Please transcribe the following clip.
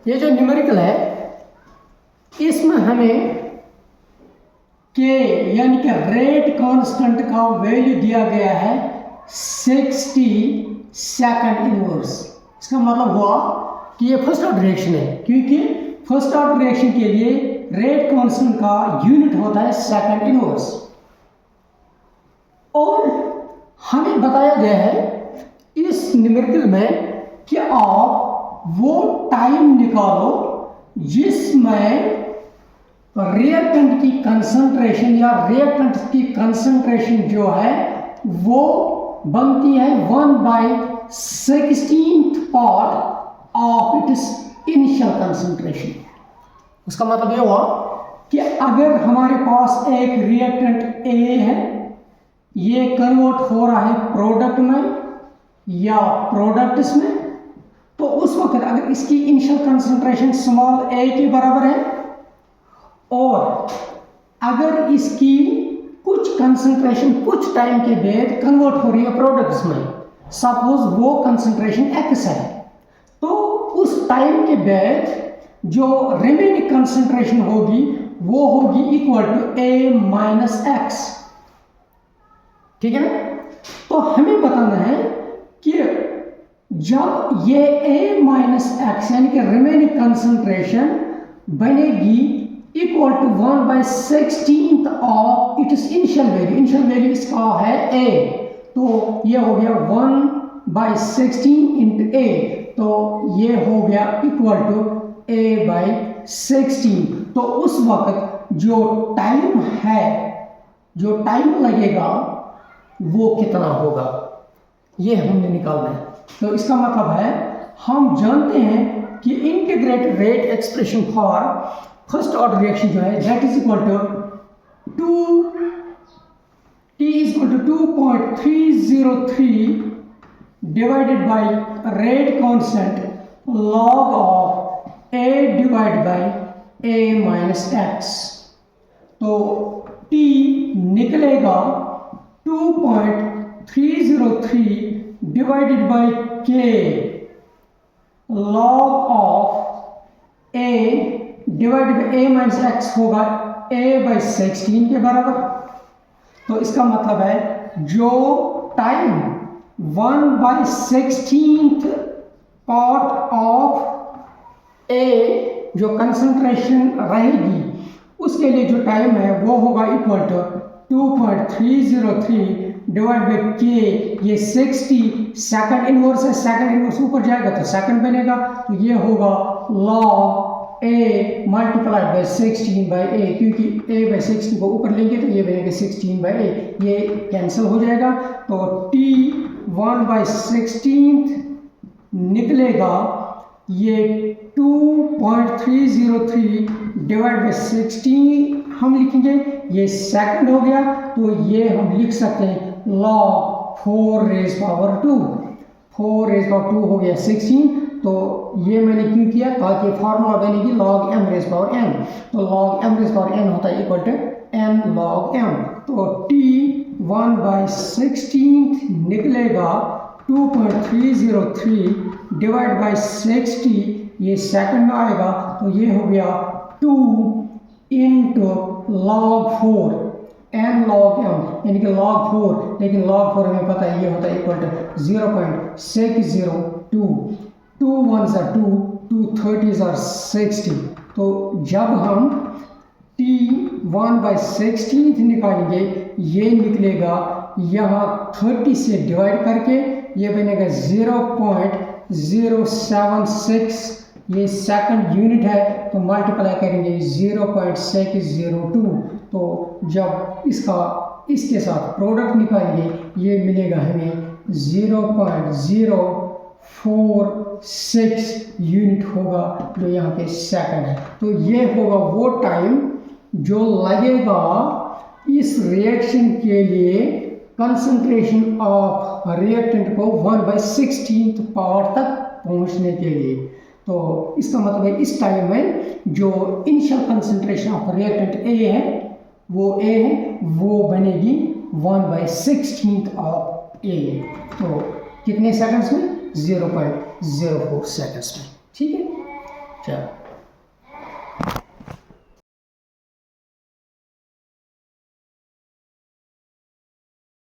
ये जो न्यूमेरिकल है इसमें हमें के यानी कि रेट कांस्टेंट का वैल्यू दिया गया है 60 सेकंड इनवर्स। इसका मतलब हुआ कि ये फर्स्ट ऑर्डर रिएक्शन है, क्योंकि फर्स्ट ऑर्डर रिएक्शन के लिए रेट कांस्टेंट का यूनिट होता है सेकंड इनवर्स। और हमें बताया गया है इस न्यूमेरिकल में कि आप वो टाइम निकालो जिसमें रिएक्टेंट की कंसंट्रेशन या रिएक्टेंट की कंसंट्रेशन जो है वो बनती है 1/16th part of its initial concentration. उसका मतलब ये हुआ कि अगर हमारे पास एक रिएक्टेंट ए है, ये कन्वर्ट हो रहा है प्रोडक्ट में या प्रोडक्ट्स में, तो उस वक्त अगर इसकी इनिशियल कंसंट्रेशन स्मॉल ए के बराबर है और अगर इसकी कुछ कंसंट्रेशन कुछ टाइम के बाद कन्वर्ट हो रही है प्रोडक्ट्स में, सपोज वो कंसंट्रेशन एक्स है, तो उस टाइम के बाद जो रिमेनिंग कंसंट्रेशन होगी वो होगी equal to a minus x. ठीक है ना? तो हमें बताना है कि जब ये ए माइनस एक्स यानी कि रिमेनिंग कंसंट्रेशन बनेगी equal to 1/16th of its initial value. Initial value इसका है ए, तो ये हो गया 1/16 इंटू ए, तो ये हो गया इक्वल टू a/16। तो उस वक्त जो टाइम है, जो टाइम लगेगा वो कितना होगा, ये हमने निकालना है। तो इसका मतलब है हम जानते हैं कि integrated rate expression for first order reaction जो है that is equal to t is equal to 2.303 divided by rate constant log of a divide by a minus x. तो t निकलेगा 2.303 divided by k log of a divided by a minus x होगा a/16 के बराबर। तो इसका मतलब है जो time 1/16th part of a जो कंसंट्रेशन रहेगी उसके लिए जो टाइम है वो होगा इक्वल टू 2.303 डिवाइड बाई के, ये 60 सेकंड इनवर्स है, सेकंड इनवर्स ऊपर जाएगा तो सेकंड बनेगा, तो ये होगा log a multiplied by 16/a, क्योंकि a/16 को ऊपर लेंगे तो ये बनेगा 16/a, ये कैंसिल हो जाएगा। तो t 1/16 निकलेगा, ये 2.303 डिवाइड बाई 16 हम लिखेंगे, ये सेकंड हो गया, तो ये हम लिख सकते हैं log 4⁻²। 4⁻² हो गया 16, तो ये मैंने क्यों किया, ताकि फार्मूला बनेगी log m⁻n, तो log m⁻n होता है equal to n log m। तो t 1/16 निकलेगा 2.303 डिवाइड बाई 60, ये सेकंड में आएगा, तो ये हो गया 2 into log 4 n log m, यानी कि log 4, लेकिन log 4 हमें पता है ये होता है equal to 0.602, 2 1s are 2, 2 30s are 60। तो जब हम t 1/16 निकालेंगे, ये निकलेगा यहाँ 30 से डिवाइड करके, ये बनेगा 0.076, ये सेकंड यूनिट है, तो मल्टीप्लाई करेंगे 0.602, तो जब इसके साथ प्रोडक्ट निकालेंगे ये मिलेगा हमें 0.046 यूनिट होगा, जो यहाँ पे सेकंड है। तो ये होगा वो टाइम जो लगेगा इस रिएक्शन के लिए कंसंट्रेशन ऑफ रिएक्टेंट को 1/16 पार्ट तक पहुंचने के लिए। तो इसका मतलब है इस टाइम में जो initial concentration of reactant A है वो बनेगी 1/16 ऑफ ए। तो कितने सेकंड्स में? 0.04 सेकंड्स में। ठीक है। चलो